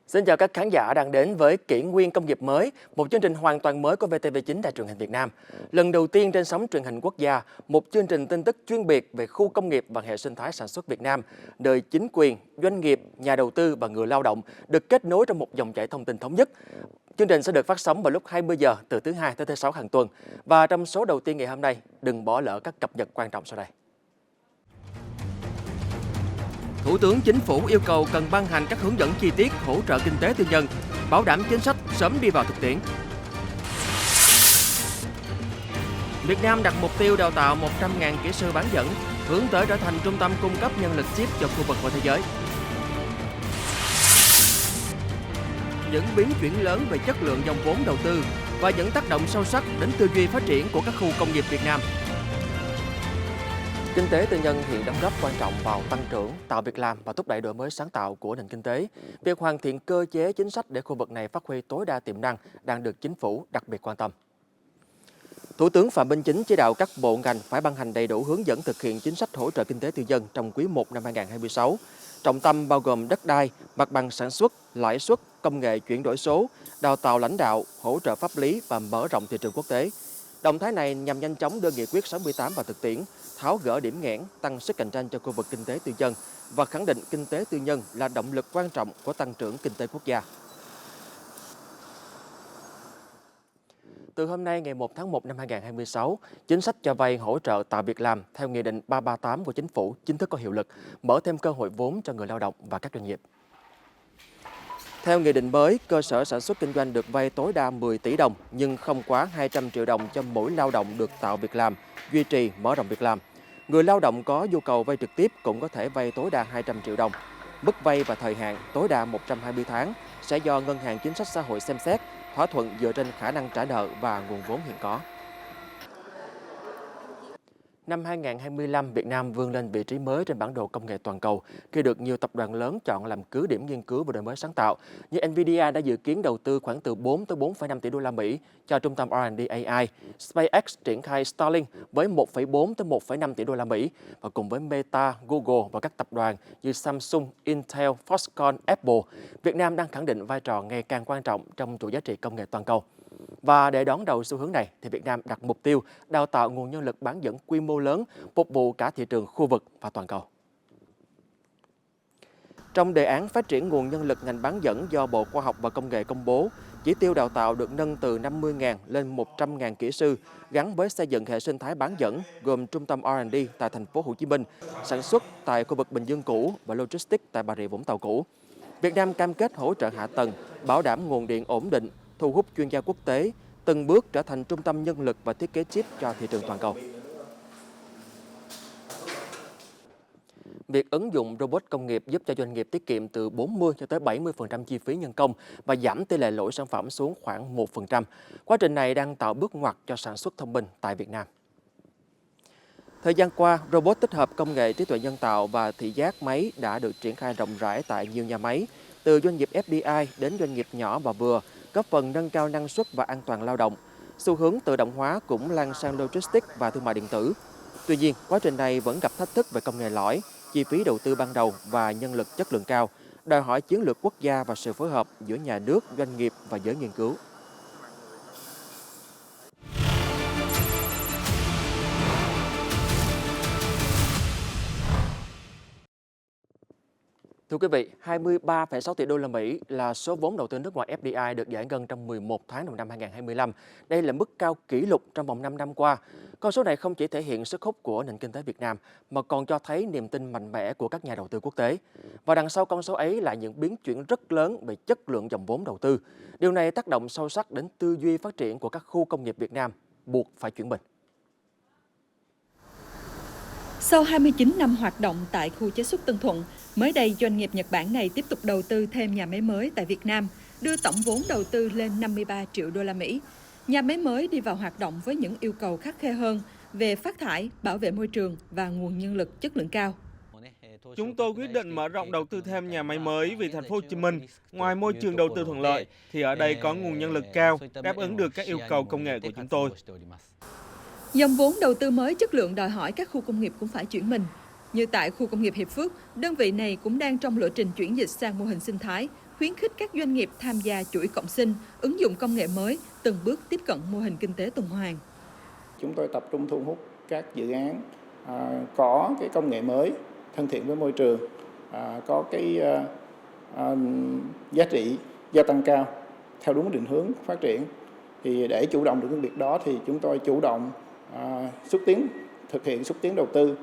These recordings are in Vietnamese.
Xin chào các khán giả đang đến với Kỷ nguyên công nghiệp mới, một chương trình hoàn toàn mới của VTV9 Đài truyền hình Việt Nam. Lần đầu tiên trên sóng truyền hình quốc gia, một chương trình tin tức chuyên biệt về khu công nghiệp và hệ sinh thái sản xuất Việt Nam, nơi chính quyền, doanh nghiệp, nhà đầu tư và người lao động được kết nối trong một dòng chảy thông tin thống nhất. Chương trình sẽ được phát sóng vào lúc 20 giờ từ thứ Hai tới thứ Sáu hàng tuần. Và trong số đầu tiên ngày hôm nay, đừng bỏ lỡ các cập nhật quan trọng sau đây. Thủ tướng Chính phủ yêu cầu cần ban hành các hướng dẫn chi tiết hỗ trợ kinh tế tư nhân, bảo đảm chính sách sớm đi vào thực tiễn. Việt Nam đặt mục tiêu đào tạo 100.000 kỹ sư bán dẫn, hướng tới trở thành trung tâm cung cấp nhân lực chip cho khu vực và thế giới. Những biến chuyển lớn về chất lượng dòng vốn đầu tư và những tác động sâu sắc đến tư duy phát triển của các khu công nghiệp Việt Nam. Kinh tế tư nhân hiện đóng góp quan trọng vào tăng trưởng, tạo việc làm và thúc đẩy đổi mới sáng tạo của nền kinh tế. Việc hoàn thiện cơ chế chính sách để khu vực này phát huy tối đa tiềm năng đang được Chính phủ đặc biệt quan tâm. Thủ tướng Phạm Minh Chính chỉ đạo các bộ ngành phải ban hành đầy đủ hướng dẫn thực hiện chính sách hỗ trợ kinh tế tư nhân trong quý 1 năm 2026. Trọng tâm bao gồm đất đai, mặt bằng sản xuất, lãi suất, công nghệ chuyển đổi số, đào tạo lãnh đạo, hỗ trợ pháp lý và mở rộng thị trường quốc tế. Động thái này nhằm nhanh chóng đưa nghị quyết 68 vào thực tiễn, tháo gỡ điểm nghẽn, tăng sức cạnh tranh cho khu vực kinh tế tư nhân và khẳng định kinh tế tư nhân là động lực quan trọng của tăng trưởng kinh tế quốc gia. Từ hôm nay ngày 1 tháng 1 năm 2026, chính sách cho vay hỗ trợ tạo việc làm theo Nghị định 338 của Chính phủ chính thức có hiệu lực, mở thêm cơ hội vốn cho người lao động và các doanh nghiệp. Theo nghị định mới, cơ sở sản xuất kinh doanh được vay tối đa 10 tỷ đồng nhưng không quá 200 triệu đồng cho mỗi lao động được tạo việc làm, duy trì, mở rộng việc làm. Người lao động có nhu cầu vay trực tiếp cũng có thể vay tối đa 200 triệu đồng. Mức vay và thời hạn tối đa 120 tháng sẽ do Ngân hàng Chính sách Xã hội xem xét, thỏa thuận dựa trên khả năng trả nợ và nguồn vốn hiện có. Năm 2025, Việt Nam vươn lên vị trí mới trên bản đồ công nghệ toàn cầu khi được nhiều tập đoàn lớn chọn làm cứ điểm nghiên cứu và đổi mới sáng tạo. Như Nvidia đã dự kiến đầu tư khoảng từ 4 tới 4,5 tỷ đô la Mỹ cho trung tâm R&D AI. SpaceX triển khai Starlink với 1,4 tới 1,5 tỷ đô la Mỹ và cùng với Meta, Google và các tập đoàn như Samsung, Intel, Foxconn, Apple, Việt Nam đang khẳng định vai trò ngày càng quan trọng trong chuỗi giá trị công nghệ toàn cầu. Và để đón đầu xu hướng này, thì Việt Nam đặt mục tiêu đào tạo nguồn nhân lực bán dẫn quy mô lớn, phục vụ cả thị trường khu vực và toàn cầu. Trong đề án phát triển nguồn nhân lực ngành bán dẫn do Bộ Khoa học và Công nghệ công bố, chỉ tiêu đào tạo được nâng từ 50.000 lên 100.000 kỹ sư, gắn với xây dựng hệ sinh thái bán dẫn gồm trung tâm R&D tại thành phố Hồ Chí Minh, sản xuất tại khu vực Bình Dương cũ và logistics tại Bà Rịa Vũng Tàu cũ. Việt Nam cam kết hỗ trợ hạ tầng, bảo đảm nguồn điện ổn định, thu hút chuyên gia quốc tế, từng bước trở thành trung tâm nhân lực và thiết kế chip cho thị trường toàn cầu. Việc ứng dụng robot công nghiệp giúp cho doanh nghiệp tiết kiệm từ 40 cho tới 70% chi phí nhân công và giảm tỷ lệ lỗi sản phẩm xuống khoảng 1%. Quá trình này đang tạo bước ngoặt cho sản xuất thông minh tại Việt Nam. Thời gian qua, robot tích hợp công nghệ trí tuệ nhân tạo và thị giác máy đã được triển khai rộng rãi tại nhiều nhà máy, từ doanh nghiệp FDI đến doanh nghiệp nhỏ và vừa, góp phần nâng cao năng suất và an toàn lao động. Xu hướng tự động hóa cũng lan sang logistics và thương mại điện tử. Tuy nhiên, quá trình này vẫn gặp thách thức về công nghệ lõi, chi phí đầu tư ban đầu và nhân lực chất lượng cao, đòi hỏi chiến lược quốc gia và sự phối hợp giữa nhà nước, doanh nghiệp và giới nghiên cứu. Thưa quý vị, 23,6 tỷ đô la Mỹ là số vốn đầu tư nước ngoài FDI được giải ngân trong 11 tháng đầu năm 2025. Đây là mức cao kỷ lục trong vòng 5 năm qua. Con số này không chỉ thể hiện sức hút của nền kinh tế Việt Nam, mà còn cho thấy niềm tin mạnh mẽ của các nhà đầu tư quốc tế. Và đằng sau con số ấy là những biến chuyển rất lớn về chất lượng dòng vốn đầu tư. Điều này tác động sâu sắc đến tư duy phát triển của các khu công nghiệp Việt Nam, buộc phải chuyển mình. Sau 29 năm hoạt động tại khu chế xuất Tân Thuận, mới đây doanh nghiệp Nhật Bản này tiếp tục đầu tư thêm nhà máy mới tại Việt Nam, đưa tổng vốn đầu tư lên 53 triệu đô la Mỹ. Nhà máy mới đi vào hoạt động với những yêu cầu khắt khe hơn về phát thải, bảo vệ môi trường và nguồn nhân lực chất lượng cao. Chúng tôi quyết định mở rộng đầu tư thêm nhà máy mới vì thành phố Hồ Chí Minh. Ngoài môi trường đầu tư thuận lợi, thì ở đây có nguồn nhân lực cao, đáp ứng được các yêu cầu công nghệ của chúng tôi. Dòng vốn đầu tư mới chất lượng đòi hỏi các khu công nghiệp cũng phải chuyển mình. Như tại khu công nghiệp Hiệp Phước, đơn vị này cũng đang trong lộ trình chuyển dịch sang mô hình sinh thái khuyến khích các doanh nghiệp tham gia chuỗi cộng sinh, ứng dụng công nghệ mới, từng bước tiếp cận mô hình kinh tế tuần hoàn. Chúng tôi tập trung thu hút các dự án có cái công nghệ mới, thân thiện với môi trường, có cái giá trị gia tăng cao theo đúng định hướng phát triển. Thì để chủ động được cái việc đó thì chúng tôi chủ động thực hiện xúc tiến đầu tư,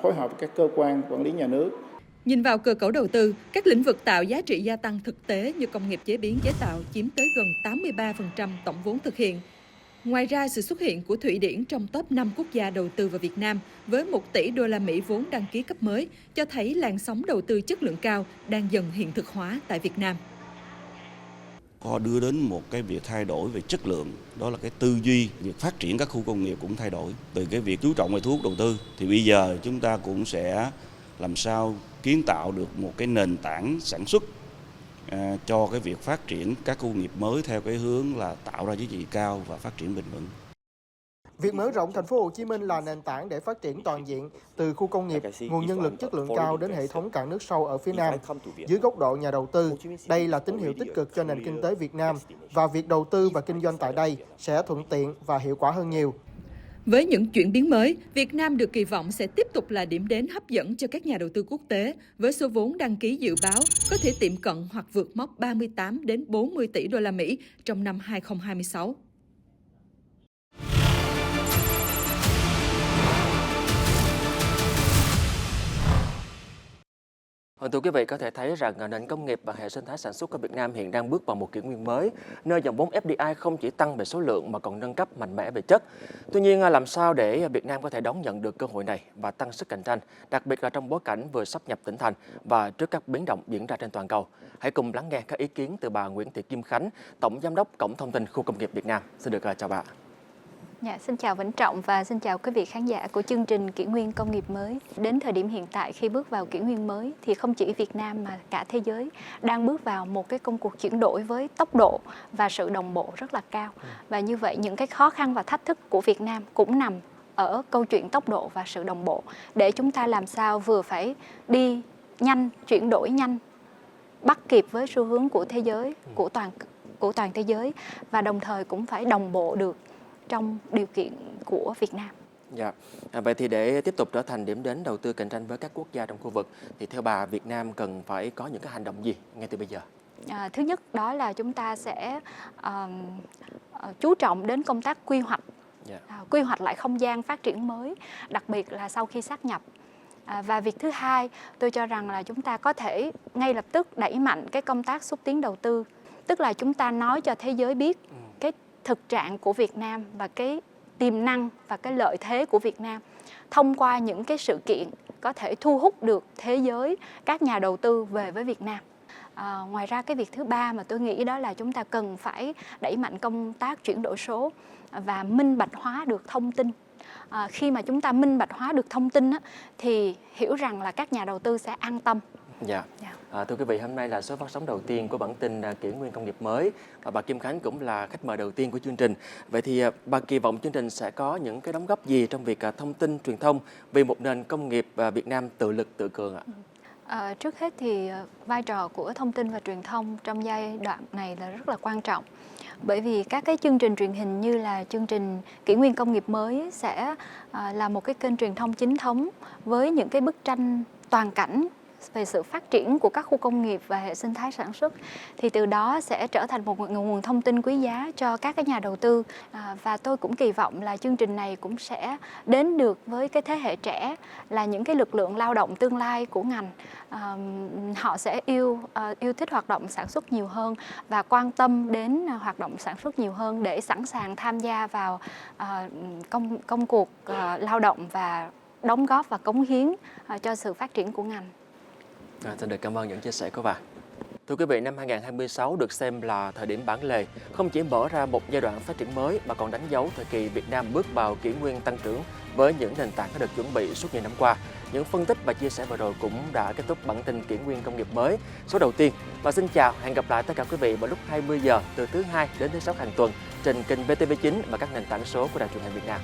phối hợp với các cơ quan quản lý nhà nước. Nhìn vào cơ cấu đầu tư, các lĩnh vực tạo giá trị gia tăng thực tế như công nghiệp chế biến chế tạo chiếm tới gần 83% tổng vốn thực hiện. Ngoài ra, sự xuất hiện của Thụy Điển trong top 5 quốc gia đầu tư vào Việt Nam với 1 tỷ đô la Mỹ vốn đăng ký cấp mới cho thấy làn sóng đầu tư chất lượng cao đang dần hiện thực hóa tại Việt Nam. Họ đưa đến một cái việc thay đổi về chất lượng, đó là cái tư duy, việc phát triển các khu công nghiệp cũng thay đổi. Từ cái việc chú trọng về thu hút đầu tư thì bây giờ chúng ta cũng sẽ làm sao kiến tạo được một cái nền tảng sản xuất cho cái việc phát triển các khu công nghiệp mới theo cái hướng là tạo ra giá trị cao và phát triển bền vững. Việc mở rộng thành phố Hồ Chí Minh là nền tảng để phát triển toàn diện từ khu công nghiệp, nguồn nhân lực chất lượng cao đến hệ thống cảng nước sâu ở phía Nam. Dưới góc độ nhà đầu tư, đây là tín hiệu tích cực cho nền kinh tế Việt Nam và việc đầu tư và kinh doanh tại đây sẽ thuận tiện và hiệu quả hơn nhiều. Với những chuyển biến mới, Việt Nam được kỳ vọng sẽ tiếp tục là điểm đến hấp dẫn cho các nhà đầu tư quốc tế, với số vốn đăng ký dự báo có thể tiệm cận hoặc vượt mốc 38 đến 40 tỷ đô la Mỹ trong năm 2026. Thưa quý vị, có thể thấy rằng nền công nghiệp và hệ sinh thái sản xuất của Việt Nam hiện đang bước vào một kỷ nguyên mới, nơi dòng vốn FDI không chỉ tăng về số lượng mà còn nâng cấp mạnh mẽ về chất. Tuy nhiên, làm sao để Việt Nam có thể đón nhận được cơ hội này và tăng sức cạnh tranh, đặc biệt là trong bối cảnh vừa sáp nhập tỉnh thành và trước các biến động diễn ra trên toàn cầu? Hãy cùng lắng nghe các ý kiến từ bà Nguyễn Thị Kim Khánh, Tổng Giám đốc Cổng Thông tin Khu công nghiệp Việt Nam. Xin được chào bà. Dạ, xin chào Vĩnh Trọng và xin chào quý vị khán giả của chương trình Kỷ nguyên công nghiệp mới. Đến thời điểm hiện tại khi bước vào kỷ nguyên mới thì không chỉ Việt Nam mà cả thế giới đang bước vào một cái công cuộc chuyển đổi với tốc độ và sự đồng bộ rất là cao. Và như vậy những cái khó khăn và thách thức của Việt Nam cũng nằm ở câu chuyện tốc độ và sự đồng bộ, để chúng ta làm sao vừa phải đi nhanh, chuyển đổi nhanh, bắt kịp với xu hướng của thế giới, của toàn thế giới, và đồng thời cũng phải đồng bộ được trong điều kiện của Việt Nam. Dạ. Vậy thì để tiếp tục trở thành điểm đến đầu tư cạnh tranh với các quốc gia trong khu vực thì theo bà, Việt Nam cần phải có những cái hành động gì ngay từ bây giờ? Thứ nhất đó là chúng ta sẽ chú trọng đến công tác quy hoạch, quy hoạch lại không gian phát triển mới, đặc biệt là sau khi sát nhập. Và việc thứ hai, tôi cho rằng là chúng ta có thể ngay lập tức đẩy mạnh cái công tác xúc tiến đầu tư, tức là chúng ta nói cho thế giới biết cái thực trạng của Việt Nam và cái tiềm năng và cái lợi thế của Việt Nam thông qua những cái sự kiện có thể thu hút được thế giới, các nhà đầu tư về với Việt Nam. Ngoài ra cái việc thứ ba mà tôi nghĩ đó là chúng ta cần phải đẩy mạnh công tác chuyển đổi số và minh bạch hóa được thông tin. Khi mà chúng ta minh bạch hóa được thông tin thì hiểu rằng là các nhà đầu tư sẽ an tâm. Dạ. Thưa quý vị, hôm nay là số phát sóng đầu tiên của bản tin Kỷ nguyên công nghiệp mới và bà Kim Khánh cũng là khách mời đầu tiên của chương trình. Vậy thì bà kỳ vọng chương trình sẽ có những cái đóng góp gì trong việc thông tin truyền thông vì một nền công nghiệp Việt Nam tự lực tự cường ạ? Trước hết thì vai trò của thông tin và truyền thông trong giai đoạn này là rất là quan trọng. Bởi vì các cái chương trình truyền hình như là chương trình Kỷ nguyên công nghiệp mới sẽ là một cái kênh truyền thông chính thống với những cái bức tranh toàn cảnh về sự phát triển của các khu công nghiệp và hệ sinh thái sản xuất, thì từ đó sẽ trở thành một nguồn thông tin quý giá cho các cái nhà đầu tư. Và tôi cũng kỳ vọng là chương trình này cũng sẽ đến được với cái thế hệ trẻ, là những cái lực lượng lao động tương lai của ngành. Họ sẽ yêu thích hoạt động sản xuất nhiều hơn và quan tâm đến hoạt động sản xuất nhiều hơn để sẵn sàng tham gia vào công cuộc lao động và đóng góp và cống hiến cho sự phát triển của ngành. Xin được cảm ơn những chia sẻ của bà. Thưa quý vị, năm 2026 được xem là thời điểm bản lề, không chỉ mở ra một giai đoạn phát triển mới mà còn đánh dấu thời kỳ Việt Nam bước vào kỷ nguyên tăng trưởng với những nền tảng đã được chuẩn bị suốt nhiều năm qua. Những phân tích và chia sẻ vừa rồi cũng đã kết thúc bản tin Kỷ nguyên công nghiệp mới số đầu tiên. Và xin chào, hẹn gặp lại tất cả quý vị vào lúc 20 giờ từ thứ Hai đến thứ Sáu hàng tuần trên kênh VTV9 và các nền tảng số của Đài Truyền hình Việt Nam.